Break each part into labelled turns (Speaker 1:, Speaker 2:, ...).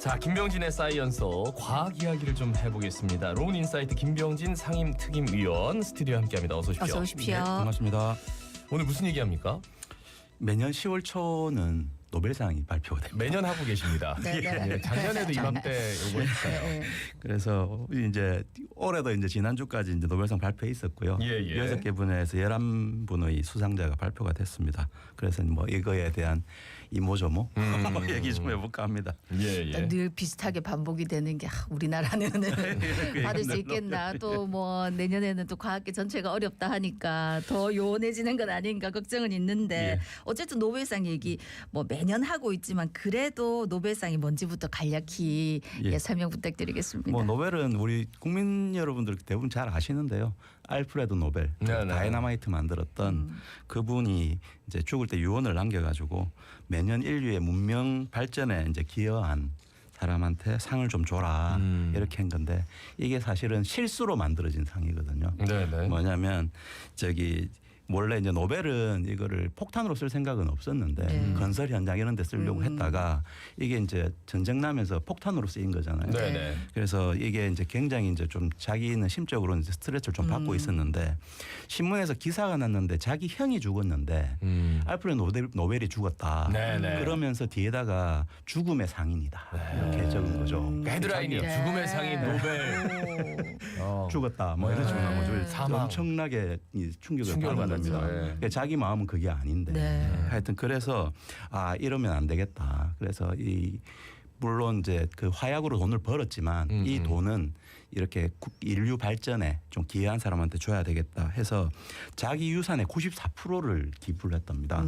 Speaker 1: 자, 김병진의 사이언서 과학 이야기를 좀 해보겠습니다. 론 인사이트 김병진 상임 특임위원 스튜디오에 함께합니다. 어서 오십시오.
Speaker 2: 어서 오십시오.
Speaker 3: 네, 반갑습니다.
Speaker 1: 오늘 무슨 얘기합니까?
Speaker 3: 매년 10월 초는 노벨상이 발표가 됩니다.
Speaker 1: 매년 하고 계십니다.
Speaker 2: 네, 네.
Speaker 1: 예, 작년에도 이맘때 요거 했어요.
Speaker 3: 그래서 이제 올해도 이제 지난주까지 이제 노벨상 발표에 있었고요.
Speaker 1: 예, 예.
Speaker 3: 6개 분야에서 11분의 수상자가 발표가 됐습니다. 그래서 뭐 이거에 대한 이모저모 얘기 좀 해볼까 합니다.
Speaker 1: 예, 예.
Speaker 2: 늘 비슷하게 반복이 되는 게 우리나라는 받을 수 있겠나, 또 뭐 내년에는 또 과학계 전체가 어렵다 하니까 더 요원해지는 건 아닌가 걱정은 있는데
Speaker 1: 예.
Speaker 2: 어쨌든 노벨상 얘기 뭐 매년 하고 있지만 그래도 노벨상이 뭔지부터 간략히
Speaker 3: 예.
Speaker 2: 설명 부탁드리겠습니다.
Speaker 3: 뭐 노벨은 우리 국민 여러분들 대부분 잘 아시는데요. 알프레드 노벨,
Speaker 1: 네, 네.
Speaker 3: 다이너마이트 만들었던 그분이 이제 죽을 때 유언을 남겨가지고 매년 인류의 문명 발전에 이제 기여한 사람한테 상을 좀 줘라 이렇게 한 건데 이게 사실은 실수로 만들어진 상이거든요.
Speaker 1: 네네.
Speaker 3: 뭐냐면 저기 원래 이제 노벨은 이거를 폭탄으로 쓸 생각은 없었는데 건설 현장 이런 데 쓰려고 했다가 이게 이제 전쟁 나면서 폭탄으로 쓰인 거잖아요.
Speaker 1: 네네.
Speaker 3: 그래서 이게 이제 굉장히 이제 좀 자기는 심적으로 이제 스트레스를 좀 받고 있었는데 신문에서 기사가 났는데 자기 형이 죽었는데 알프레드 노벨이 죽었다.
Speaker 1: 네네.
Speaker 3: 그러면서 뒤에다가 죽음의 상인이다. 이렇게 적은 거죠.
Speaker 1: 헤드라인이요.
Speaker 2: 네.
Speaker 1: 죽음의 상인 노벨.
Speaker 3: 죽었다. 뭐 이런 식으로 나온 거죠.
Speaker 1: 사망.
Speaker 3: 엄청나게 이 충격을
Speaker 1: 충격을
Speaker 3: 받는
Speaker 1: 받았죠.
Speaker 3: 겁니다.
Speaker 1: 예.
Speaker 3: 그러니까 자기 마음은 그게 아닌데
Speaker 2: 네.
Speaker 3: 하여튼 그래서 이러면 안 되겠다. 그래서 물론 이제 그 화약으로 돈을 벌었지만 이 돈은 이렇게 인류 발전에 좀 기여한 사람한테 줘야 되겠다 해서 자기 유산의 94%를 기부를 했답니다.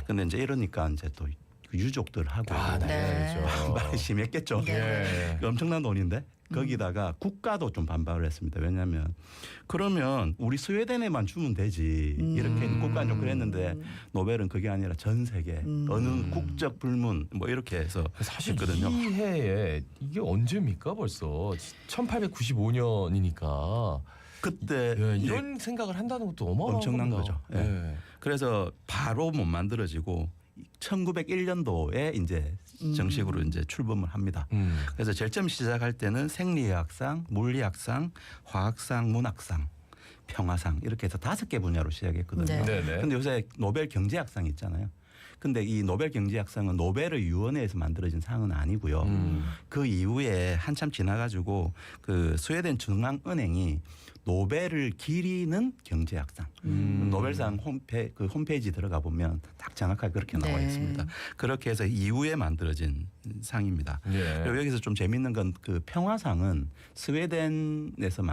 Speaker 3: 근데 이제 이러니까 이제 또 유족들하고
Speaker 2: 네.
Speaker 3: 반발이 심했겠죠.
Speaker 1: 예.
Speaker 3: 엄청난 돈인데 거기다가 국가도 좀 반발을 했습니다. 왜냐하면 그러면 우리 스웨덴에만 주면 되지 이렇게 국가는 좀 그랬는데 노벨은 그게 아니라 전 세계 어느 국적 불문 뭐 이렇게 해서
Speaker 1: 사실
Speaker 3: 했거든요.
Speaker 1: 이 해에 이게 언제입니까 벌써 1895년이니까
Speaker 3: 그때
Speaker 1: 예,
Speaker 3: 이제
Speaker 1: 이런 생각을 한다는 것도 어마어마한
Speaker 3: 엄청난
Speaker 1: 겁니다.
Speaker 3: 거죠. 예. 그래서 바로 못 만들어지고 1901년도에 이제 정식으로 이제 출범을 합니다. 그래서 제일 처음 시작할 때는 생리학상, 물리학상, 화학상, 문학상, 평화상 이렇게 해서 5개 분야로 시작했거든요.
Speaker 2: 네.
Speaker 1: 네네.
Speaker 3: 근데 요새 노벨 경제학상이 있잖아요. 근데 이 노벨 경제학상은 노벨의 위원회에서 만들어진 상은 아니고요. 그 이후에 한참 지나가지고 그 스웨덴 중앙은행이 노벨을 기리는 경제학상. 노벨상 홈페이지 들어가 보면 딱 정확하게 그렇게 나와
Speaker 2: 네.
Speaker 3: 있습니다. 그렇게 해서 이후에 만들어진 상입니다.
Speaker 1: 예.
Speaker 3: 그리고 여기서 좀 재밌는 건 그 평화상은 스웨덴에서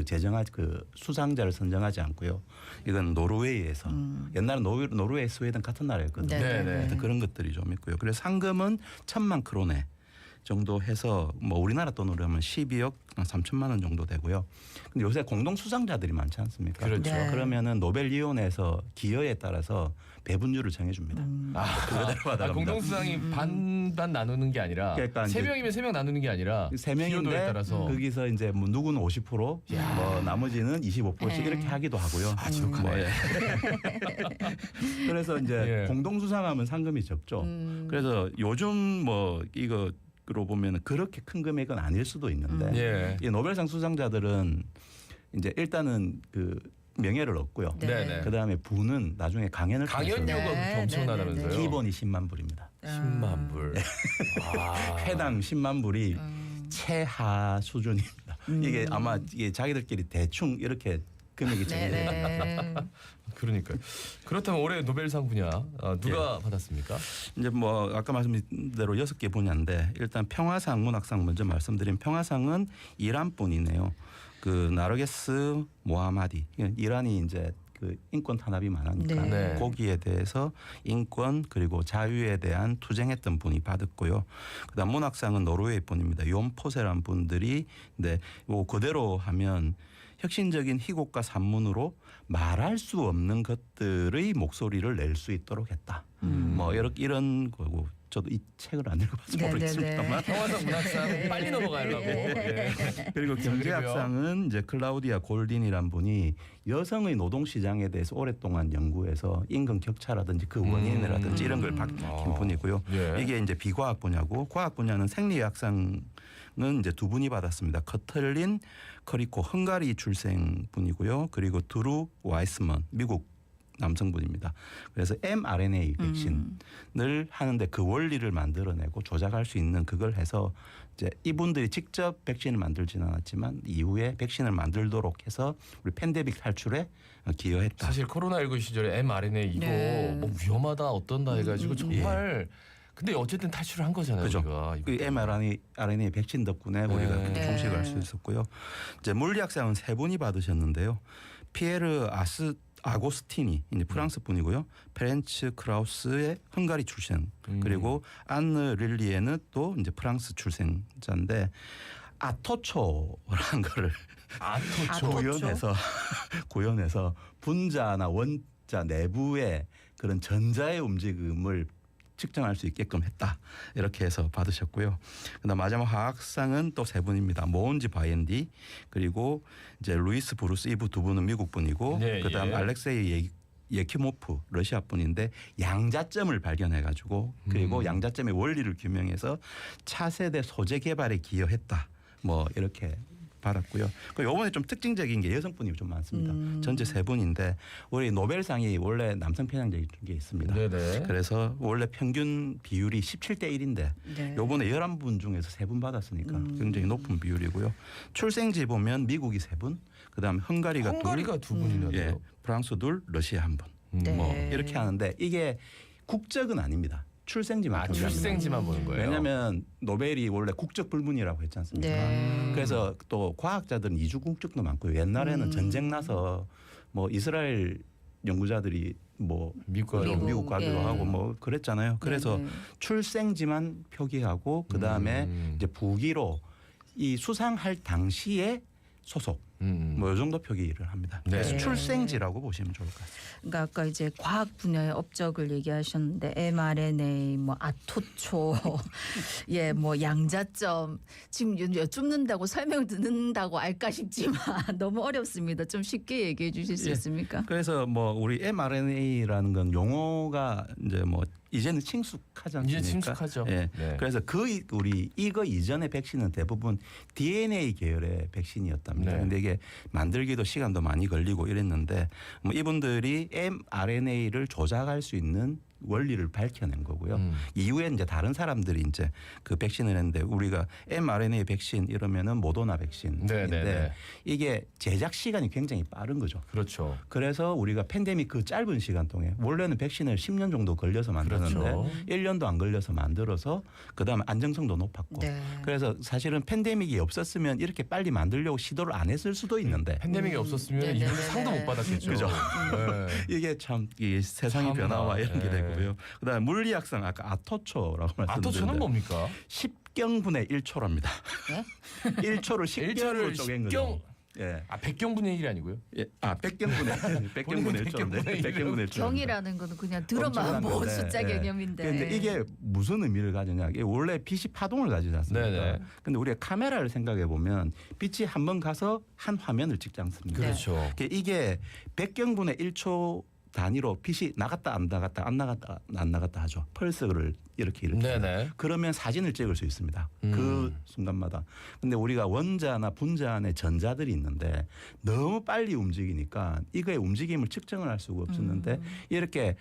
Speaker 3: 제정한 그 수상자를 선정하지 않고요. 이건 노르웨이에서 옛날에 노르웨이, 스웨덴 같은 나라였거든요.
Speaker 1: 네네.
Speaker 3: 하여튼 그런 것들이 좀 있고요. 그래서 상금은 1,000만 크로네 정도 해서 뭐 우리나라 돈으로 하면 12억 3천만 원 정도 되고요. 근데 요새 공동 수상자들이 많지 않습니까?
Speaker 1: 그렇죠.
Speaker 2: 네.
Speaker 3: 그러면은 노벨위원회에서 기여에 따라서 배분율을 정해줍니다. 그대로 받아갑니다.
Speaker 1: 공동수상이 반반 나누는 게 아니라
Speaker 3: 그러니까
Speaker 1: 세
Speaker 3: 이제
Speaker 1: 명이면 3명 나누는 게 아니라
Speaker 3: 세
Speaker 1: 기여도에
Speaker 3: 명인데
Speaker 1: 따라서
Speaker 3: 거기서 이제 뭐 누구는 50%, 뭐 나머지는 25%씩 이렇게 하기도 하고요.
Speaker 1: 그렇구나.
Speaker 3: 그래서 이제
Speaker 1: 예.
Speaker 3: 공동 수상하면 상금이 적죠. 그래서 요즘 뭐 이거로 보면 그렇게 큰 금액은 아닐 수도 있는데
Speaker 1: 예.
Speaker 3: 이 노벨상 수상자들은 이제 일단은 그 명예를 얻고요.
Speaker 2: 네.
Speaker 1: 네네.
Speaker 3: 그다음에 부는 나중에 강연을
Speaker 1: 강연료가
Speaker 3: 통해서
Speaker 1: 그렇게
Speaker 2: 네,
Speaker 1: 엄청나다면서요?
Speaker 2: 네, 네.
Speaker 3: 기본이 10만 불입니다.
Speaker 1: 10만 불.
Speaker 3: 회당 10만 불이 최하 수준입니다. 이게 아마 이게 자기들끼리 대충 이렇게 금액이 정해져요.
Speaker 2: 네네.
Speaker 1: 그러니까요. 그렇다면 올해 노벨상 분야 누가 받았습니까?
Speaker 3: 이제 뭐 아까 말씀드린 대로 6개 분야인데 일단 평화상, 문학상 먼저 말씀드린 평화상은 이란 분이네요. 그 나르게스 모하마디. 이란이 이제 그 인권 탄압이 많으니까
Speaker 1: 네.
Speaker 3: 거기에 대해서 인권 그리고 자유에 대한 투쟁했던 분이 받았고요. 그다음 문학상은 노르웨이 분입니다. 용 포세란 분들이 뭐 그대로 하면 혁신적인 희곡과 산문으로 말할 수 없는 것들의 목소리를 낼 수 있도록 했다. 뭐 이런 거고 저도 이 책을 안 읽어봐서
Speaker 2: 네네네.
Speaker 3: 모르겠습니다만.
Speaker 1: 평화적 문학상 빨리 넘어가려고. 예.
Speaker 3: 그리고 경제학상은 이제 클라우디아 골딘이란 분이 여성의 노동 시장에 대해서 오랫동안 연구해서 임금 격차라든지 그 원인이라든지 이런 걸 밝힌 분이고요.
Speaker 1: 예.
Speaker 3: 이게 이제 비과학 분야고 과학 분야는 생리학상은 이제 두 분이 받았습니다. 커틀린 커리코 헝가리 출생 분이고요. 그리고 드루 와이스먼 미국 남성분입니다. 그래서 mRNA 백신을 하는데 그 원리를 만들어내고 조작할 수 있는 그걸 해서 이제 이분들이 직접 백신을 만들지는 않았지만 이후에 백신을 만들도록 해서 우리 팬데믹 탈출에 기여했다.
Speaker 1: 사실 코로나19 시절에 mRNA 이거
Speaker 2: 네.
Speaker 1: 뭐 위험하다 어떤다 해가지고 정말 근데 어쨌든 탈출을 한 거잖아요.
Speaker 3: 그죠.
Speaker 1: 우리가.
Speaker 3: 그 mRNA 백신 덕분에 우리가
Speaker 1: 네.
Speaker 3: 종식할 수 있었고요. 이제 물리학상은 세 분이 받으셨는데요. 피에르 아고스티니 이제 프랑스 분이고요. 페렌츠 크라우스의 헝가리 출생 그리고 안느 릴리에는 또 이제 프랑스 출생자인데 아토초라는 거를
Speaker 1: 아토초.
Speaker 3: 구현해서 분자나 원자 내부의 그런 전자의 움직임을 측정할 수 있게끔 했다. 이렇게 해서 받으셨고요. 그다음 마지막 화학상은 또 세 분입니다. 모온지 바이엔디 그리고 이제 루이스 브루스 이브 두 분은 미국 분이고
Speaker 1: 네,
Speaker 3: 그다음
Speaker 1: 예.
Speaker 3: 알렉세이 예키모프 러시아 분인데 양자점을 발견해 가지고 그리고 양자점의 원리를 규명해서 차세대 소재 개발에 기여했다. 뭐 이렇게 받았고요. 그 요번에 좀 특징적인 게 여성분이 좀 많습니다. 전체 세 분인데 우리 노벨상이 원래 남성 편향적인 게 있습니다.
Speaker 1: 네네.
Speaker 3: 그래서 원래 평균 비율이 17대 1인데
Speaker 2: 네.
Speaker 3: 요번에 11분 중에서 3분 받았으니까 굉장히 높은 비율이고요. 출생지 보면 미국이 3분, 그다음에 헝가리가
Speaker 1: 두 분이나
Speaker 3: 둘, 예,
Speaker 1: 돼요.
Speaker 3: 프랑스 둘, 러시아 1분.
Speaker 2: 네.
Speaker 3: 뭐 이렇게 하는데 이게 국적은 아닙니다. 출생지만 표기합니다.
Speaker 1: 출생지만 보는 거예요.
Speaker 3: 왜냐하면 노벨이 원래 국적 불문이라고 했지 않습니까?
Speaker 2: 네.
Speaker 3: 그래서 또 과학자들은 이주 국적도 많고요. 옛날에는 전쟁 나서 뭐 이스라엘 연구자들이 뭐
Speaker 1: 미국 가죠.
Speaker 3: 미국 가기도
Speaker 2: 예.
Speaker 3: 하고 뭐 그랬잖아요. 그래서
Speaker 2: 네.
Speaker 3: 출생지만 표기하고 그 다음에 이제 부기로 이 수상할 당시에 소속 뭐 이 정도 표기를 합니다.
Speaker 1: 네.
Speaker 3: 그래서 출생지라고 보시면 좋을 것 같습니다.
Speaker 2: 그러니까 아까 이제 과학 분야의 업적을 얘기하셨는데 mRNA, 뭐 아토초, 예, 뭐 양자점 지금 여쭙는다고 설명을 듣는다고 알까 싶지만 너무 어렵습니다. 좀 쉽게 얘기해 주실 수
Speaker 3: 예.
Speaker 2: 있습니까?
Speaker 3: 그래서 뭐 우리 mRNA라는 건 용어가 이제 뭐 이제는 친숙하지 않습니까?
Speaker 1: 이제 친숙하죠.
Speaker 3: 예.
Speaker 1: 네.
Speaker 3: 그래서 우리 이거 이전의 백신은 대부분 DNA 계열의 백신이었답니다.
Speaker 1: 네.
Speaker 3: 근데 이게 만들기도 시간도 많이 걸리고 이랬는데 뭐 이분들이 mRNA를 조작할 수 있는 원리를 밝혀낸 거고요. 이후에 이제 다른 사람들이 이제 그 백신을 했는데 우리가 mRNA 백신 이러면은 모더나 백신인데
Speaker 1: 네.
Speaker 3: 이게 제작 시간이 굉장히 빠른 거죠.
Speaker 1: 그렇죠.
Speaker 3: 그래서 우리가 팬데믹 그 짧은 시간 동안 원래는 백신을 10년 정도 걸려서 만드는데
Speaker 1: 그렇죠.
Speaker 3: 1년도 안 걸려서 만들어서 그다음에 안정성도 높았고
Speaker 2: 네.
Speaker 3: 그래서 사실은 팬데믹이 없었으면 이렇게 빨리 만들려고 시도를 안 했을 수도 있는데
Speaker 1: 팬데믹이 없었으면
Speaker 2: 네네.
Speaker 1: 이분들 상도 못 받았겠죠.
Speaker 3: 그죠.
Speaker 1: 네.
Speaker 3: 이게 참 이 세상의
Speaker 1: 참나.
Speaker 3: 변화와 연계되고요.
Speaker 1: 네.
Speaker 3: 그다음에 물리학상 아까 아토초라고 말씀드렸는데
Speaker 1: 아토초는 뭡니까?
Speaker 3: 10경분의 1초랍니다.
Speaker 2: 네?
Speaker 3: 1초를 10경으로
Speaker 1: 일초를
Speaker 3: 쪼갠
Speaker 1: 10경.
Speaker 3: 거죠. 예.
Speaker 1: 아 100경분의 1이 아니고요?
Speaker 3: 예. 아 100경분의 1초인데 100경분의 1초.
Speaker 2: 경이라는 거는 그냥 들어만
Speaker 3: 엄청난
Speaker 2: 본
Speaker 3: 건데,
Speaker 2: 숫자
Speaker 3: 예.
Speaker 2: 개념인데.
Speaker 3: 그런데 이게 무슨 의미를 가지냐? 이게 원래 빛이 파동을 가지지 않습니까?
Speaker 1: 네네.
Speaker 3: 근데 우리가 카메라를 생각해 보면 빛이 한 번 가서 한 화면을 찍지 않습니까?
Speaker 1: 그렇죠.
Speaker 3: 이게 100경분의 1초 단위로 빛이 나갔다 안 나갔다 안 나갔다 안 나갔다 하죠. 펄스를 이렇게
Speaker 1: 네네.
Speaker 3: 그러면 사진을 찍을 수 있습니다. 그 순간마다. 근데 우리가 원자나 분자 안에 전자들이 있는데 너무 빨리 움직이니까 이거의 움직임을 측정을 할 수가 없었는데 이렇게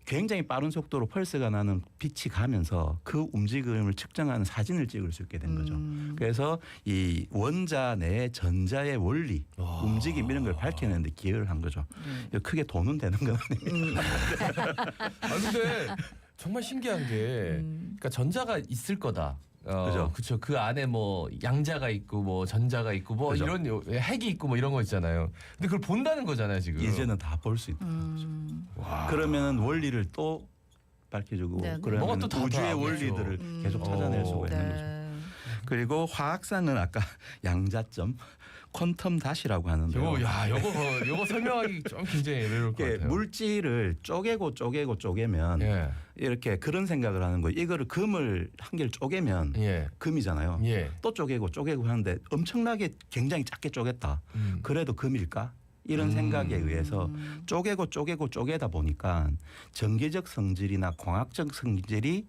Speaker 3: 굉장히 빠른 속도로 펄스가 나는 빛이 가면서 그 움직임을 측정하는 사진을 찍을 수 있게 된 거죠. 그래서 이 원자 내의 전자의 원리, 움직임 이런 걸 밝혀내는데 기여를 한 거죠. 크게 돈은 되는 건 아닙니다.
Speaker 1: 아 근데 정말 신기한 게 그러니까 전자가 있을 거다.
Speaker 3: 그죠.
Speaker 1: 그렇죠. 그 안에 뭐 양자가 있고 뭐 전자가 있고 뭐
Speaker 3: 그죠.
Speaker 1: 이런 핵이 있고 뭐 이런 거 있잖아요. 근데 그걸 본다는 거잖아요, 지금.
Speaker 3: 이제는 다 볼 수 있는 거죠. 그러면 원리를 또 밝혀주고
Speaker 2: 네, 네.
Speaker 1: 뭐가
Speaker 3: 그러면
Speaker 1: 또 다
Speaker 3: 우주의
Speaker 1: 알겠죠.
Speaker 3: 원리들을 계속 찾아낼 수가 있는 거죠.
Speaker 2: 네.
Speaker 3: 그리고 화학상은 아까 양자점, 퀀텀 닷이라고 하는데요.
Speaker 1: 요거 설명하기 좀 굉장히 어려울 것
Speaker 3: 이게
Speaker 1: 같아요.
Speaker 3: 물질을 쪼개면
Speaker 1: 예.
Speaker 3: 이렇게 그런 생각을 하는 거예요. 이거를 금을 한 개를 쪼개면
Speaker 1: 예.
Speaker 3: 금이잖아요.
Speaker 1: 예.
Speaker 3: 또 쪼개고 하는데 엄청나게 굉장히 작게 쪼갰다. 그래도 금일까? 이런 생각에 의해서 쪼개다 보니까 전기적 성질이나 광학적 성질이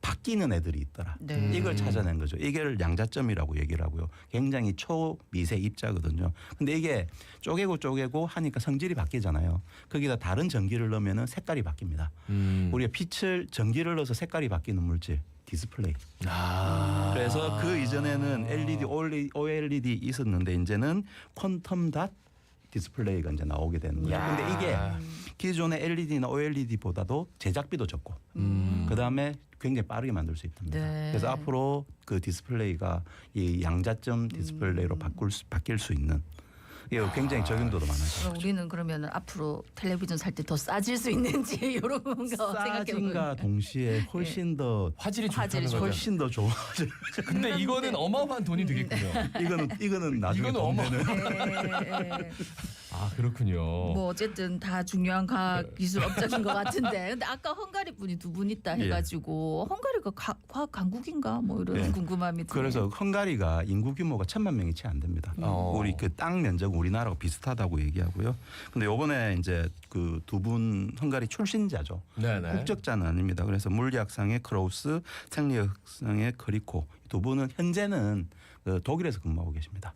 Speaker 3: 바뀌는 애들이 있더라.
Speaker 2: 네.
Speaker 3: 이걸 찾아낸 거죠. 이걸 양자점이라고 얘기를 하고요. 굉장히 초미세 입자거든요. 근데 이게 쪼개고 하니까 성질이 바뀌잖아요. 거기다 다른 전기를 넣으면 색깔이 바뀝니다. 우리가 전기를 넣어서 색깔이 바뀌는 물질. 디스플레이. 그래서 그 이전에는 LED, OLED 있었는데 이제는 퀀텀 닷 디스플레이가 이제 나오게 되는 거예요. 근데 이게 기존의 LED나 OLED보다도 제작비도 적고 그다음에 굉장히 빠르게 만들 수 있답니다.
Speaker 2: 네.
Speaker 3: 그래서 앞으로 그 디스플레이가 이 양자점 디스플레이로 바뀔 수 있는 이게 굉장히 적용도도 많아요.
Speaker 2: 우리는 그러면 앞으로 텔레비전 살 때 더 싸질 수 있는지 이런 거 생각해
Speaker 3: 싸진과
Speaker 2: 보면.
Speaker 3: 동시에 훨씬 더
Speaker 1: 화질이 좋다는
Speaker 2: 화질이
Speaker 1: 거죠.
Speaker 3: 훨씬 더 좋아.
Speaker 1: 근데 이거는 어마어마한 돈이 되겠군요.
Speaker 3: 이거는 나중에
Speaker 1: 이거는
Speaker 3: 돈 되는.
Speaker 2: 네.
Speaker 1: 아 그렇군요.
Speaker 2: 뭐 어쨌든 다 중요한 과학 기술 업적인 것 같은데 근데 아까 헝가리 분이 두 분 있다 해가지고 헝가리가 과학 강국인가 뭐 이런
Speaker 3: 예.
Speaker 2: 궁금함이 드네요.
Speaker 3: 그래서 헝가리가 인구 규모가 1,000만 명이 채 안 됩니다. 우리 그 땅 면적 우리나라하고 비슷하다고 얘기하고요. 근데 요번에 이제 그 두 분 헝가리 출신자죠.
Speaker 1: 네네.
Speaker 3: 국적자는 아닙니다. 그래서 물리학상의 크라우스, 생리학상의 크리코 두 분은 현재는 그 독일에서 근무하고 계십니다.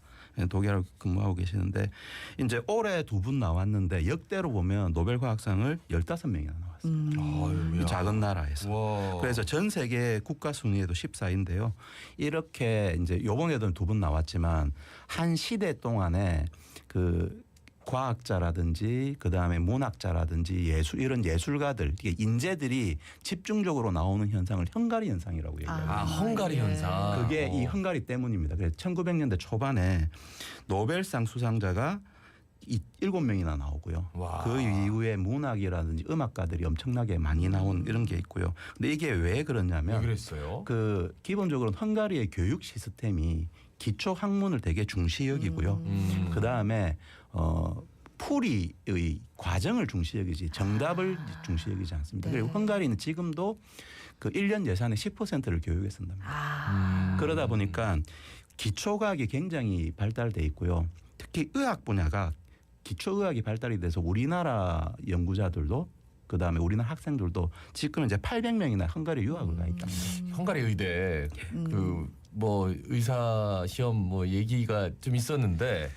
Speaker 3: 독일에 근무하고 계시는데 이제 올해 두 분 나왔는데 역대로 보면 노벨 과학상을 15명이나 나왔습니다. 작은 나라에서.
Speaker 1: 와.
Speaker 3: 그래서 전 세계 국가 순위에도 14인데요. 이렇게 이제 요번에도 두 분 나왔지만 한 시대 동안에 그 과학자라든지 그다음에 문학자라든지 이런 예술가들 이게 인재들이 집중적으로 나오는 현상을 헝가리 현상이라고 얘기합니다.
Speaker 1: 아 헝가리 현상.
Speaker 3: 그게 이 헝가리 때문입니다. 그래서 1900년대 초반에 노벨상 수상자가 7명이나 나오고요.
Speaker 1: 와.
Speaker 3: 그 이후에 문학이라든지 음악가들이 엄청나게 많이 나온 이런 게 있고요. 근데 이게 왜 그러냐면
Speaker 1: 왜 그랬어요?
Speaker 3: 그 기본적으로 헝가리의 교육 시스템이 기초 학문을 되게 중시 여기고요. 그 다음에 풀이의 과정을 중시 여기지 정답을 중시 여기지 않습니다.
Speaker 2: 네.
Speaker 3: 그리고 헝가리는 지금도 그 1년 예산의 10%를 교육에 쓴답니다. 그러다 보니까 기초과학이 굉장히 발달돼 있고요. 특히 의학 분야가 기초의학이 발달이 돼서 우리나라 연구자들도 그다음에 우리나라 학생들도 지금 이제 800명이나 헝가리 유학을 가 있답니다.
Speaker 1: 헝가리 의대 그 뭐 의사 시험 뭐 얘기가 좀 있었는데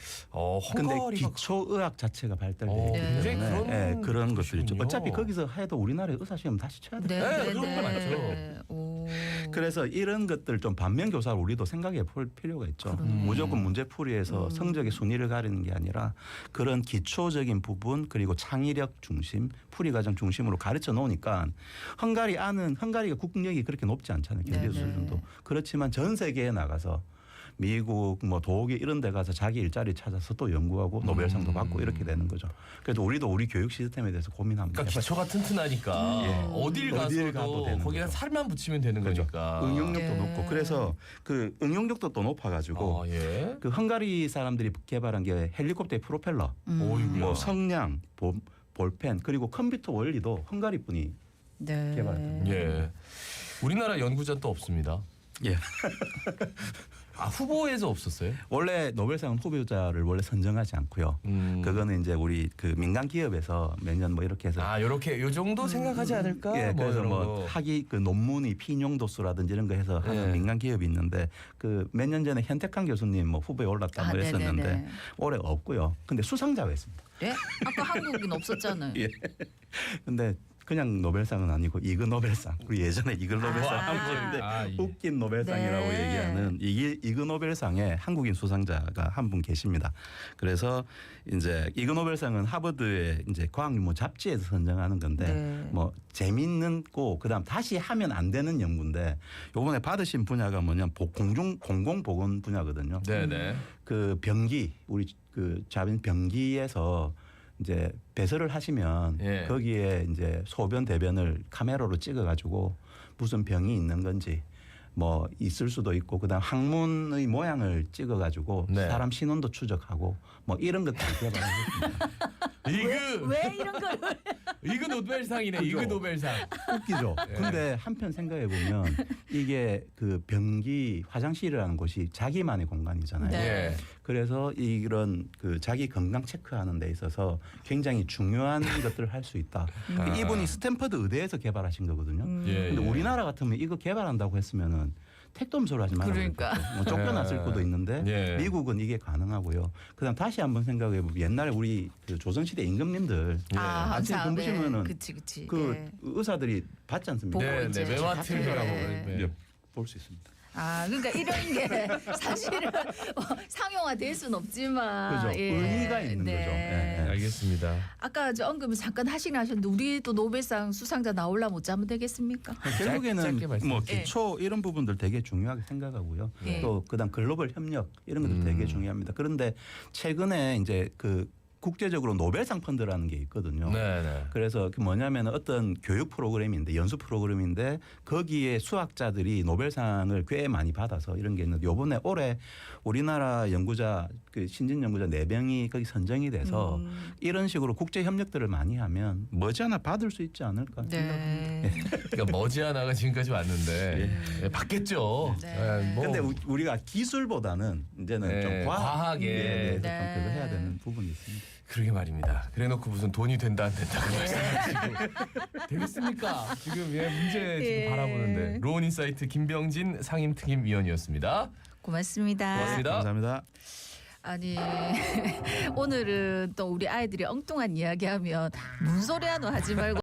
Speaker 3: 근데
Speaker 1: 헝가리가
Speaker 3: 기초의학 자체가 발달돼 있기
Speaker 2: 네.
Speaker 1: 굉장히
Speaker 3: 때문에 그런 것들이 있죠.
Speaker 1: 곳이군요.
Speaker 3: 어차피 거기서 해도 우리나라에 의사 시험 다시 쳐야 돼요.
Speaker 1: 네, 그런 건 맞죠.
Speaker 2: 오.
Speaker 3: 그래서 이런 것들 좀 반면 교사를 우리도 생각해 볼 필요가 있죠. 무조건 문제풀이에서 성적의 순위를 가리는 게 아니라 그런 기초적인 부분 그리고 창의력 중심, 풀이 과정 중심으로 가르쳐 놓으니까 헝가리가 국력이 그렇게 높지 않잖아요. 경제
Speaker 2: 네네.
Speaker 3: 수준도. 그렇지만 전 세계에 나가서 미국, 뭐 독일 이런 데 가서 자기 일자리 찾아서 또 연구하고 노벨상도 받고 이렇게 되는 거죠. 그래서 우리도 우리 교육 시스템에 대해서 고민합니다.
Speaker 1: 그러니까 기초가 튼튼하니까
Speaker 3: 어딜
Speaker 1: 어딜
Speaker 3: 가도
Speaker 1: 가서도
Speaker 3: 되는
Speaker 1: 거기다
Speaker 3: 거죠.
Speaker 1: 살만 붙이면 되는
Speaker 3: 그렇죠.
Speaker 1: 거니까.
Speaker 3: 응용력도
Speaker 2: 네.
Speaker 3: 높고 그래서 그 응용력도 또 높아가지고
Speaker 1: 예.
Speaker 3: 그 헝가리 사람들이 개발한 게 헬리콥터의 프로펠러,
Speaker 1: 오이구야.
Speaker 3: 뭐 성냥, 볼펜 그리고 컴퓨터 원리도 헝가리 분이
Speaker 2: 네.
Speaker 3: 개발했답니다.
Speaker 1: 예. 우리나라 연구자 또 없습니다.
Speaker 3: 예.
Speaker 1: 아 후보에서 없었어요?
Speaker 3: 원래 노벨상 후보자를 원래 선정하지 않고요. 그거는 이제 우리 그 민간 기업에서 매년 뭐 이렇게 해서
Speaker 1: 아 요렇게 요 정도 생각하지 않을까?
Speaker 3: 예, 그래서
Speaker 1: 이런
Speaker 3: 뭐
Speaker 1: 거.
Speaker 3: 학위 그 논문이 피인용도수라든지 이런 거 해서 하는
Speaker 1: 예.
Speaker 3: 민간 기업이 있는데 그 몇 년 전에 현택한 교수님 뭐 후보에 올랐다 뭐 했었는데
Speaker 2: 네네네.
Speaker 3: 올해 없고요. 근데 수상자가 있습니다.
Speaker 2: 예? 아까 한국인 없었잖아요.
Speaker 3: 예. 근데 그냥 노벨상은 아니고 이그 노벨상. 우리 예전에 이그 노벨상
Speaker 2: 아.
Speaker 3: 한 번인데
Speaker 1: 아, 예.
Speaker 3: 웃긴 노벨상이라고
Speaker 2: 네.
Speaker 3: 얘기하는 이그 노벨상에 한국인 수상자가 한 분 계십니다. 그래서 이제 이그 노벨상은 하버드의 이제 과학유무 잡지에서 선정하는 건데
Speaker 2: 네.
Speaker 3: 뭐 재밌는 거 그다음 다시 하면 안 되는 연구인데 요번에 받으신 분야가 뭐냐면 공공보건 분야거든요.
Speaker 1: 네네.
Speaker 3: 그 변기 우리 그 자빈 변기에서 이제 배설을 하시면
Speaker 1: 예.
Speaker 3: 거기에 이제 소변 대변을 카메라로 찍어가지고 무슨 병이 있는 건지 뭐 있을 수도 있고 그다음 항문의 모양을 찍어가지고
Speaker 1: 네.
Speaker 3: 사람 신원도 추적하고 뭐 이런 것들 개발하겠습니다.
Speaker 2: 왜 이런 걸
Speaker 1: 이그 노벨상이네.
Speaker 3: 그죠?
Speaker 1: 이그 노벨상.
Speaker 3: 웃기죠. 근데 한편 생각해 보면 이게 그 변기 화장실이라는 곳이 자기만의 공간이잖아요.
Speaker 2: 네.
Speaker 1: 예.
Speaker 3: 그래서 이런 그 자기 건강 체크하는 데 있어서 굉장히 중요한 것들을 할 수 있다. 이분이 스탠퍼드 의대에서 개발하신 거거든요.
Speaker 1: 예,
Speaker 3: 근데
Speaker 1: 예.
Speaker 3: 우리나라 같으면 이거 개발한다고 했으면은 택도 엄소를 하지 말아야
Speaker 2: 그러니까.
Speaker 3: 뭐 쫓겨났을
Speaker 1: 예.
Speaker 3: 수도 있는데
Speaker 1: 예.
Speaker 3: 미국은 이게 가능하고요. 그다음 다시 한번 생각해 보면 옛날에 우리 그 조선시대 임금님들 아침에
Speaker 2: 항상,
Speaker 3: 주무시면은
Speaker 2: 그치.
Speaker 3: 그
Speaker 2: 예.
Speaker 3: 의사들이 받지 않습니까?
Speaker 2: 보고
Speaker 1: 네,
Speaker 2: 이제
Speaker 1: 네, 매화틀이라고
Speaker 2: 네.
Speaker 1: 그러죠. 네.
Speaker 3: 볼 수 있습니다.
Speaker 2: 그러니까 이런 게 사실은 상용화될 수는 없지만
Speaker 3: 그죠. 의미가 있는 거죠. 예, 예.
Speaker 1: 알겠습니다.
Speaker 2: 아까 저 언급을 잠깐 하시긴 하셨는데 우리도 노벨상 수상자 나올라면 어쩌면 되겠습니까?
Speaker 3: 결국에는
Speaker 1: 짧게 말씀.
Speaker 3: 뭐 기초 이런 부분들 되게 중요하게 생각하고요.
Speaker 2: 예.
Speaker 3: 또 그다음 글로벌 협력 이런 것들 되게 중요합니다. 그런데 최근에 이제 그 국제적으로 노벨상 펀드라는 게 있거든요.
Speaker 1: 네네.
Speaker 3: 그래서 그 뭐냐면 어떤 교육 프로그램인데 연수 프로그램인데 거기에 수학자들이 노벨상을 꽤 많이 받아서 이런 게 있는데 요번에 올해 우리나라 연구자 그 신진 연구자 4명이 거기 선정이 돼서 이런 식으로 국제 협력들을 많이 하면 머지않아 받을 수 있지 않을까 생각합니다.
Speaker 2: 네.
Speaker 1: 그러니까 머지않아가 지금까지 왔는데 예, 받겠죠.
Speaker 2: 네.
Speaker 1: 예, 뭐.
Speaker 3: 근데 우리가 기술보다는 이제는
Speaker 1: 네,
Speaker 3: 좀
Speaker 1: 과학에.
Speaker 3: 대해서
Speaker 2: 네.
Speaker 3: 좀 그거 해야 되는 부분이 있습니다.
Speaker 1: 그러게 말입니다. 그래놓고 무슨 돈이 된다 안 된다 그 말씀하시고 되겠습니까? 지금 문제 지금
Speaker 2: 예.
Speaker 1: 바라보는데 로운 인사이트 김병진 상임특임위원이었습니다.
Speaker 2: 고맙습니다.
Speaker 1: 고맙습니다.
Speaker 3: 감사합니다.
Speaker 2: 아니 오늘은 또 우리 아이들이 엉뚱한 이야기하면 문소리 하노 하지 말고